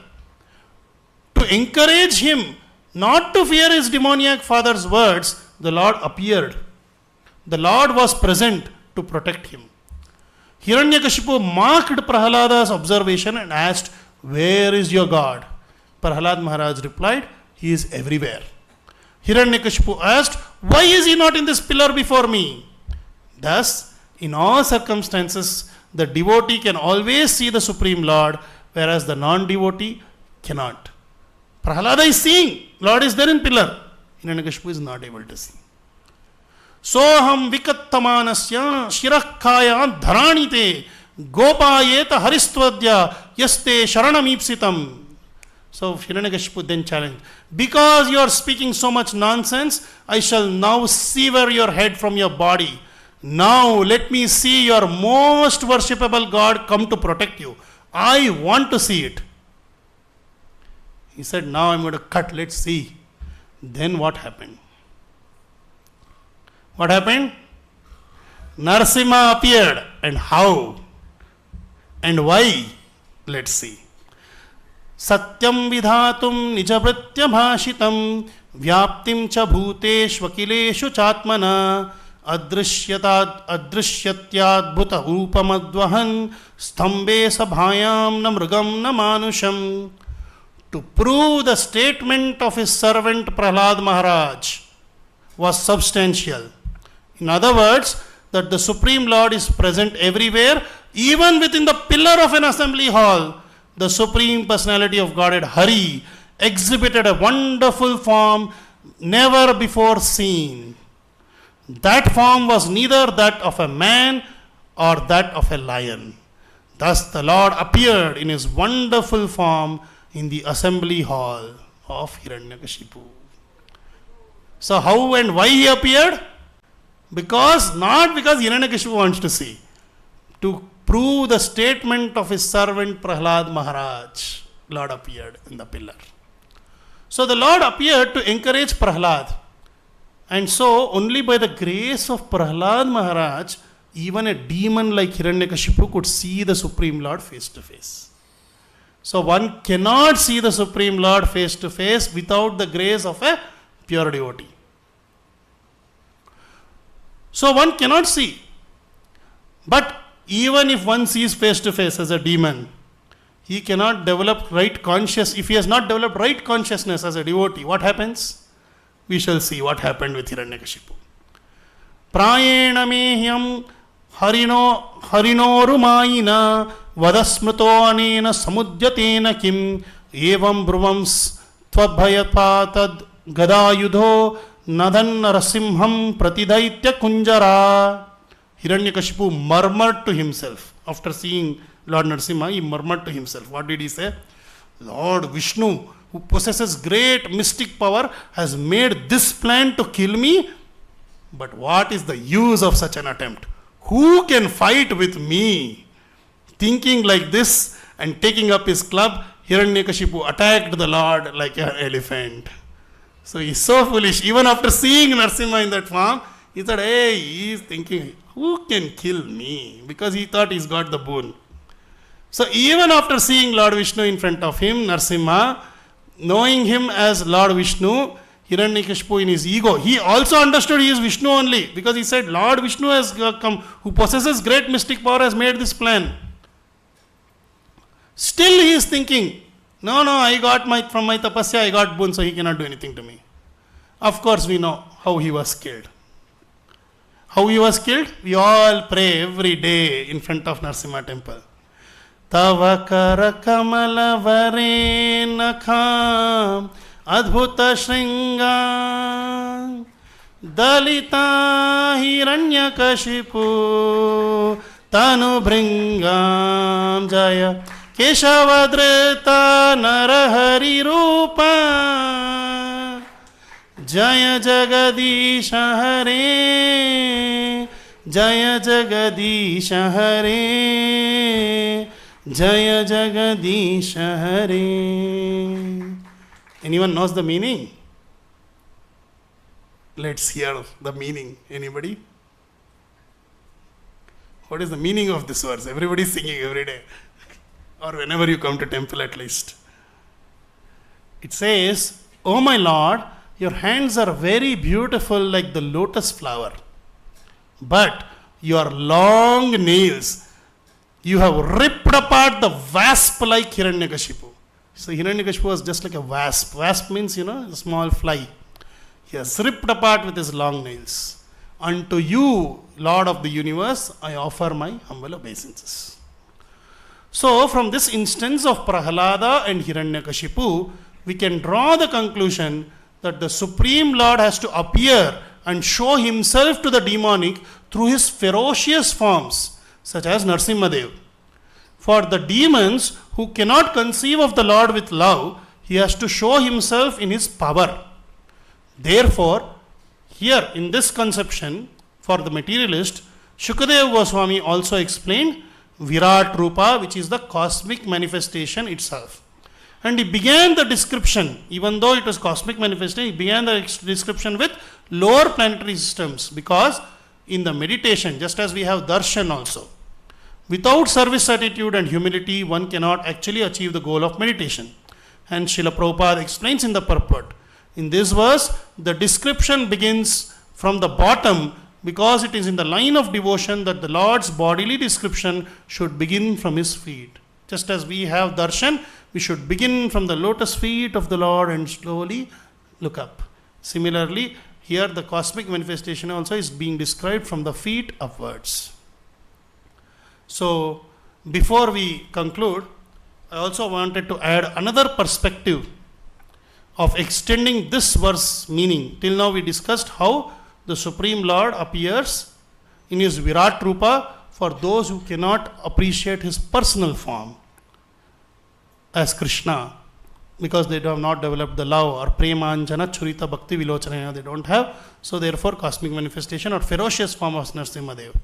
Speaker 1: To encourage him not to fear his demoniac father's words, the Lord appeared. The Lord was present to protect him. Hiranyakashipu marked Prahlada's observation and asked, where is your God? Prahlada Maharaj replied, he is everywhere. Hiranyakashipu asked, why is he not in this pillar before me? Thus, in all circumstances, the devotee can always see the Supreme Lord, whereas the non-devotee cannot. Prahlada is seeing, Lord is there in pillar. Hiranyakashipu is not able to see. Soham vikattamanasya shirakkaya dharanite gopayeta haristwadya yaste sharanamipsitam. So Hiranyakashipu then challenged, because you are speaking so much nonsense, I shall now sever your head from your body. Now let me see your most worshipable God come to protect you. I want to see it. He said, now I'm going to cut, let's see. Then what happened? What happened? Narasimha appeared. And how? And why? Let's see. Satyam vidhatum nijavritya bhashitam vyaptim cha bhuteshvakileshu chatmana adrishyatyad bhuta upamadvahan sthambe sabhayam na mrugam na manusham. To prove the statement of his servant Prahlada Maharaj was substantial. In other words, that the Supreme Lord is present everywhere, even within the pillar of an assembly hall. The Supreme Personality of Godhead, Hari, exhibited a wonderful form never before seen. That form was neither that of a man or that of a lion. Thus the Lord appeared in his wonderful form in the assembly hall of Hiranyakashipu. So how and why he appeared? Not because Hiranyakashipu wants to see. To prove the statement of his servant Prahlada Maharaj, Lord appeared in the pillar. So the Lord appeared to encourage Prahlada. And so only by the grace of Prahlada Maharaj, even a demon like Hiranyakashipu could see the Supreme Lord face to face. So one cannot see the Supreme Lord face to face without the grace of a pure devotee. So one cannot see. But even if one sees face to face as a demon, he cannot develop right consciousness. If he has not developed right consciousness as a devotee, what happens? We shall see what happened with Hiranyakashipu. Prayena mehyam harinorumayina vadasmrito anena samudyatena kim evam bruvams tvabhayapatad gadayudho nadan narasimham pratidaitya kunjara. Hiranyakashipu murmured to himself. After seeing Lord Narasimha, he murmured to himself. What did he say? Lord Vishnu, who possesses great mystic power, has made this plan to kill me. But what is the use of such an attempt? Who can fight with me? Thinking like this And taking up his club, Hiranyakashipu attacked the Lord like an elephant. So he's so foolish. Even after seeing Narasimha in that form, he thought, hey, he's thinking, who can kill me? Because he thought he's got the boon. So even after seeing Lord Vishnu in front of him, Narasimha, knowing him as Lord Vishnu, Hiranyakashipu in his ego, he also understood he is Vishnu only, because he said, Lord Vishnu has come, who possesses great mystic power, has made this plan. Still he is thinking, no, I got from my tapasya, I got boon, so he cannot do anything to me. Of course, we know how he was killed. How he was killed? We all pray every day in front of Narasimha temple. Tava kara kamala vare nakham adbhuta shringa dalita hiranyakashipu tanu bringam jaya Keshavadrita narahari rupa Jaya Jagadisha Hare Jaya Jagadisha Hare Jaya Jagadisha Hare. Anyone knows the meaning? Let's hear the meaning. Anybody? What is the meaning of this verse? Everybody is singing every day. Or whenever you come to temple at least. It says, "O my Lord, your hands are very beautiful like the lotus flower. But your long nails, you have ripped apart the wasp like Hiranyakashipu." So Hiranyakashipu was just like a wasp. Wasp means, a small fly. He has ripped apart with his long nails. Unto you, Lord of the universe, I offer my humble obeisances. So, from this instance of Prahlada and Hiranyakashipu, we can draw the conclusion that the Supreme Lord has to appear and show himself to the demonic through his ferocious forms, such as Narasimhadev. For the demons who cannot conceive of the Lord with love, he has to show himself in his power. Therefore, here in this conception, for the materialist, Shukadeva Goswami also explained Virat Rupa, which is the cosmic manifestation itself. And he began the description, even though it was cosmic manifestation, he began the description with lower planetary systems, because in the meditation, just as we have darshan also, without service attitude and humility, one cannot actually achieve the goal of meditation. And Srila Prabhupada explains in the purport. In this verse, the description begins from the bottom, because it is in the line of devotion that the Lord's bodily description should begin from his feet. Just as we have darshan, we should begin from the lotus feet of the Lord and slowly look up. Similarly, here the cosmic manifestation also is being described from the feet upwards. So, before we conclude, I also wanted to add another perspective of extending this verse meaning. Till now we discussed how the Supreme Lord appears in his Virat Rupa for those who cannot appreciate his personal form as Krishna, because they have not developed the love or Premanjana Churita Bhakti Vilochana, they don't have. So therefore cosmic manifestation or ferocious form of Narasimhadev.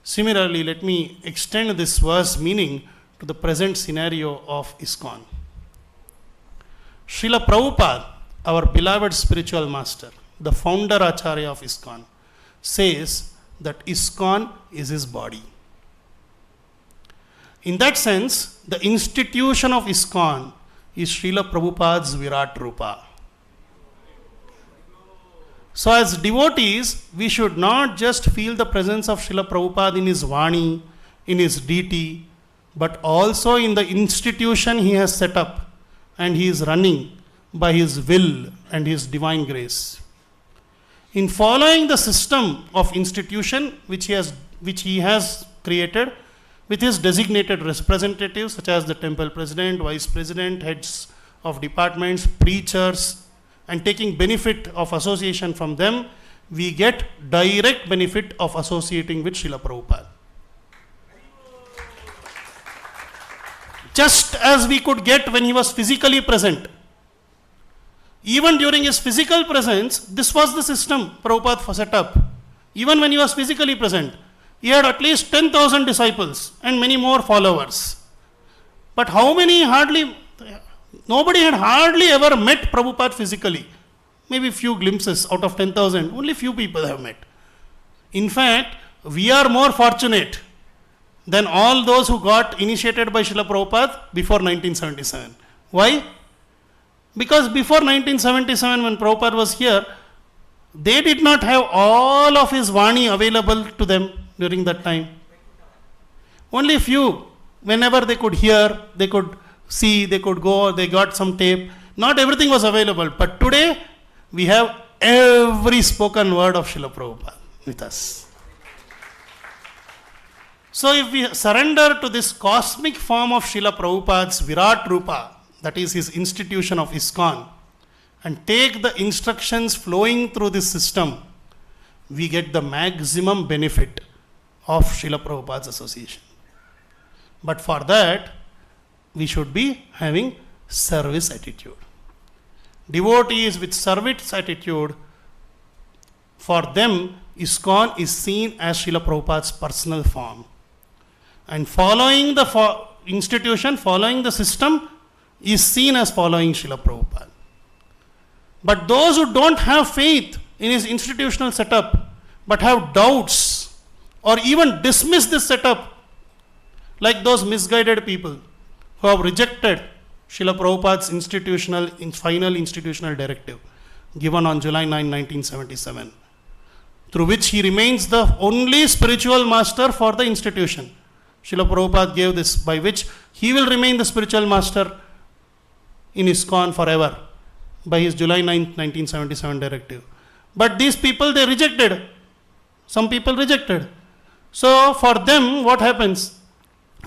Speaker 1: Similarly, let me extend this verse meaning to the present scenario of ISKCON. Srila Prabhupada, our beloved spiritual master, the founder Acharya of ISKCON, says that ISKCON is his body. In that sense, the institution of ISKCON is Srila Prabhupada's Virat Rupa. So as devotees, we should not just feel the presence of Srila Prabhupada in his Vani, in his deity, but also in the institution he has set up and he is running by his will and his divine grace. In following the system of institution which he has created with his designated representatives such as the temple president, vice president, heads of departments, preachers, and taking benefit of association from them, we get direct benefit of associating with Srila Prabhupada. Just as we could get when he was physically present. Even during his physical presence, this was the system Prabhupada set up. Even when he was physically present, he had at least 10,000 disciples and many more followers. But how many nobody had hardly ever met Prabhupada physically. Maybe few glimpses out of 10,000, only few people have met. In fact, we are more fortunate than all those who got initiated by Srila Prabhupada before 1977. Why? Because before 1977, when Prabhupada was here, they did not have all of his Vani available to them during that time. Only few. Whenever they could hear, they could see, they could go, they got some tape. Not everything was available. But today, we have every spoken word of Srila Prabhupada with us. So if we surrender to this cosmic form of Srila Prabhupada's Virat Rupa, that is his institution of ISKCON, and take the instructions flowing through this system, we get the maximum benefit of Srila Prabhupada's association. But for that, we should be having service attitude. Devotees with service attitude, for them, ISKCON is seen as Srila Prabhupada's personal form. And following the institution, following the system, is seen as following Srila Prabhupada. But those who don't have faith in his institutional setup, but have doubts, or even dismiss this setup, like those misguided people who have rejected Srila Prabhupada's final institutional directive given on July 9, 1977, through which he remains the only spiritual master for the institution. Srila Prabhupada gave this, by which he will remain the spiritual master in ISKCON forever, by his July 9, 1977 directive. But these people, they rejected. Some people rejected. So for them, what happens?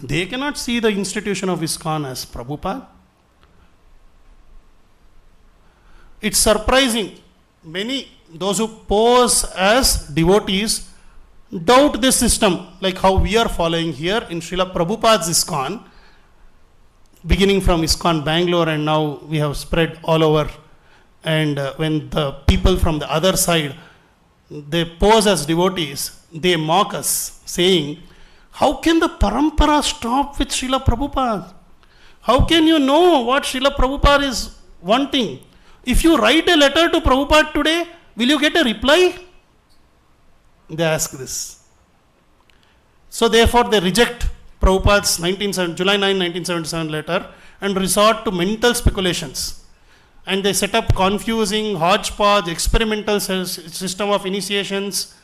Speaker 1: They cannot see the institution of ISKCON as Prabhupada. It's surprising. Those who pose as devotees, doubt this system, like how we are following here in Srila Prabhupada's ISKCON, beginning from ISKCON Bangalore, and now we have spread all over. And when the people from the other side, they pose as devotees, they mock us, saying, how can the parampara stop with Srila Prabhupada? How can you know what Srila Prabhupada is wanting? If you write a letter to Prabhupada today, will you get a reply? They ask this. So therefore they reject Prabhupada's July 9, 1977 letter and resort to mental speculations. And they set up confusing, hodgepodge, experimental system of initiations,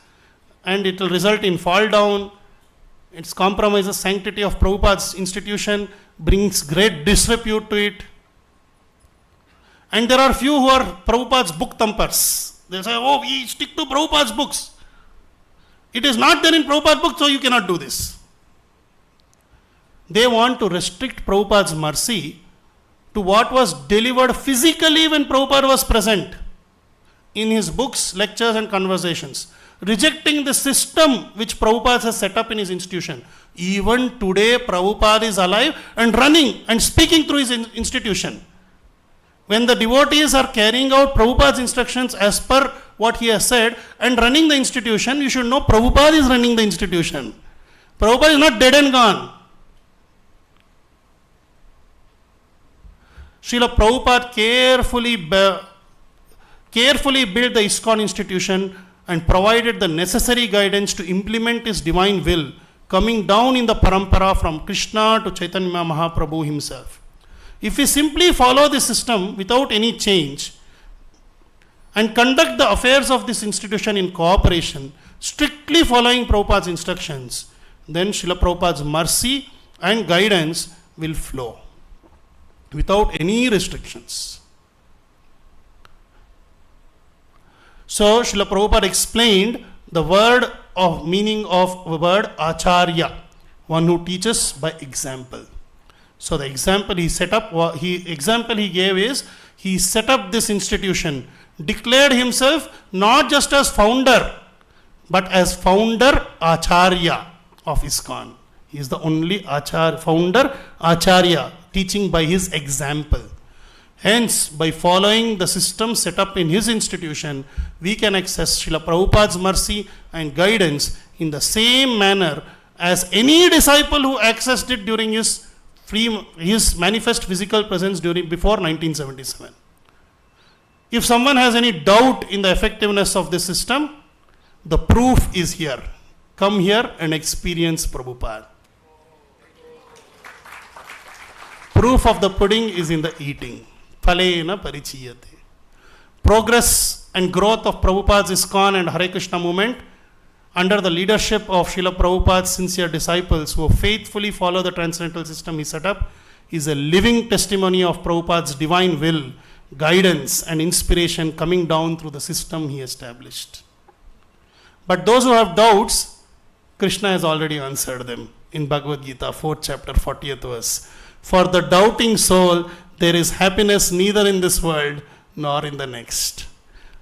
Speaker 1: and it will result in fall down. It compromises sanctity of Prabhupada's institution, brings great disrepute to it. And there are few who are Prabhupada's book thumpers. They say, oh, we stick to Prabhupada's books. It is not there in Prabhupada's book, so you cannot do this. They want to restrict Prabhupada's mercy to what was delivered physically when Prabhupada was present in his books, lectures and conversations, rejecting the system which Prabhupada has set up in his institution. Even today, Prabhupada is alive and running and speaking through his institution. When the devotees are carrying out Prabhupada's instructions as per what he has said and running the institution, you should know Prabhupada is running the institution. Prabhupada is not dead and gone. Srila Prabhupada carefully built the ISKCON institution and provided the necessary guidance to implement his divine will, coming down in the parampara from Krishna to Chaitanya Mahaprabhu himself. If we simply follow this system without any change and conduct the affairs of this institution in cooperation, strictly following Prabhupada's instructions, then Srila Prabhupada's mercy and guidance will flow without any restrictions. So Srila Prabhupada explained the meaning of the word acharya, one who teaches by example. So the example he gave is, he set up this institution, declared himself not just as founder, but as founder acharya of ISKCON. He is the only founder acharya, teaching by his example. Hence, by following the system set up in his institution, we can access Srila Prabhupada's mercy and guidance in the same manner as any disciple who accessed it during his his manifest physical presence before 1977. If someone has any doubt in the effectiveness of this system, the proof is here. Come here and experience Prabhupada. Proof of the pudding is in the eating. Phalena parichiyate. Progress and growth of Prabhupada's ISKCON and Hare Krishna movement under the leadership of Srila Prabhupada's sincere disciples who faithfully follow the transcendental system he set up is a living testimony of Prabhupada's divine will, guidance and inspiration coming down through the system he established. But those who have doubts, Krishna has already answered them in Bhagavad Gita, 4th chapter, 40th verse. For the doubting soul, there is happiness neither in this world nor in the next.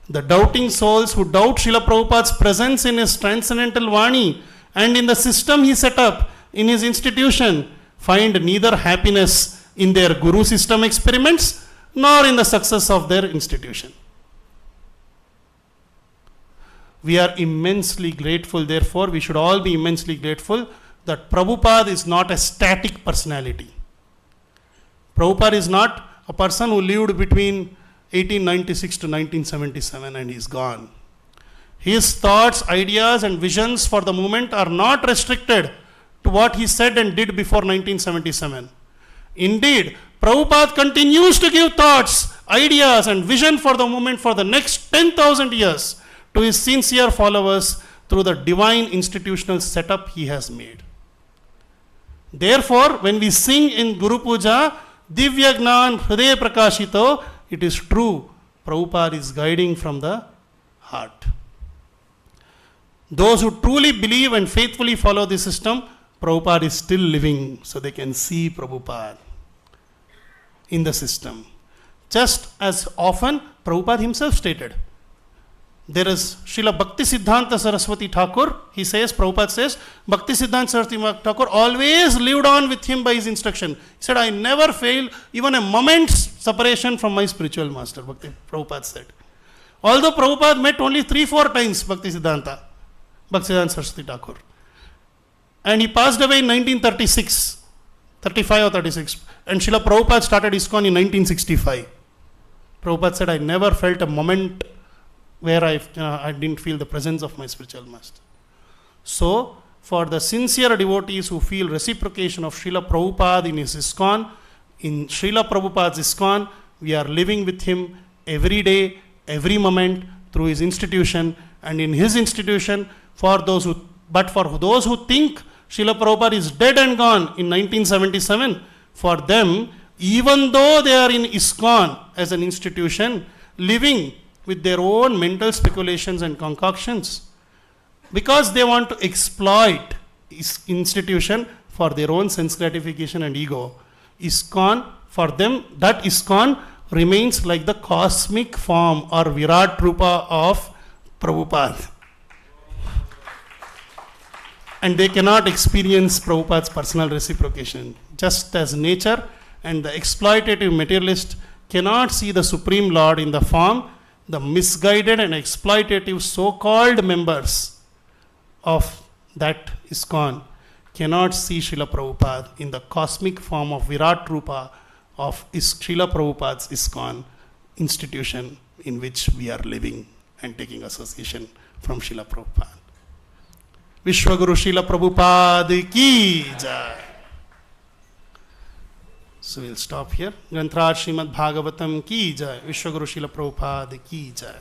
Speaker 1: The doubting souls who doubt Srila Prabhupada's presence in his transcendental Vani and in the system he set up in his institution find neither happiness in their guru system experiments nor in the success of their institution. We are immensely grateful, therefore we should all be immensely grateful that Prabhupada is not a static personality. Prabhupada is not a person who lived between 1896 to 1977 and he's gone. His thoughts, ideas and visions for the movement are not restricted to what he said and did before 1977. Indeed, Prabhupada continues to give thoughts, ideas and vision for the movement for the next 10,000 years to his sincere followers through the divine institutional setup he has made. Therefore, when we sing in Guru Puja, Divya Gnan Hriday Prakashito, it is true, Prabhupada is guiding from the heart. Those who truly believe and faithfully follow the system, Prabhupada is still living, so they can see Prabhupada in the system. Just as often, Prabhupada himself stated. There is Srila Bhaktisiddhanta Saraswati Thakur, he says, Prabhupada says, Bhaktisiddhanta Saraswati Thakur always lived on with him by his instruction. He said, I never fail even a moment's separation from my spiritual master, Prabhupada said. Although Prabhupada met only 3-4 times Bhaktisiddhanta Saraswati Thakur. And he passed away in 1936, 35 or 36. And Srila Prabhupada started ISKCON in 1965. Prabhupada said, I never felt a moment where I didn't feel the presence of my spiritual master. So, for the sincere devotees who feel reciprocation of Srila Prabhupada in his ISKCON, in Srila Prabhupada's ISKCON, we are living with him every day, every moment, through his institution, and in his institution, for those who think Srila Prabhupada is dead and gone in 1977, for them, even though they are in ISKCON as an institution, living with their own mental speculations and concoctions, because they want to exploit institution for their own sense gratification and ego, ISKCON, for them, that ISKCON remains like the cosmic form or Virat Rupa of Prabhupada. And they cannot experience Prabhupada's personal reciprocation. Just as nature and the exploitative materialist cannot see the Supreme Lord in the form, the misguided and exploitative so-called members of that ISKCON cannot see Srila Prabhupada in the cosmic form of Virat Rupa of Srila Prabhupada's ISKCON institution in which we are living and taking association from Srila Prabhupada. Vishwaguru Srila Prabhupada ki jai. So we'll stop here. Grantraj Srimad Bhagavatam ki jai. Vishwaguru Srila Prabhupada ki jai.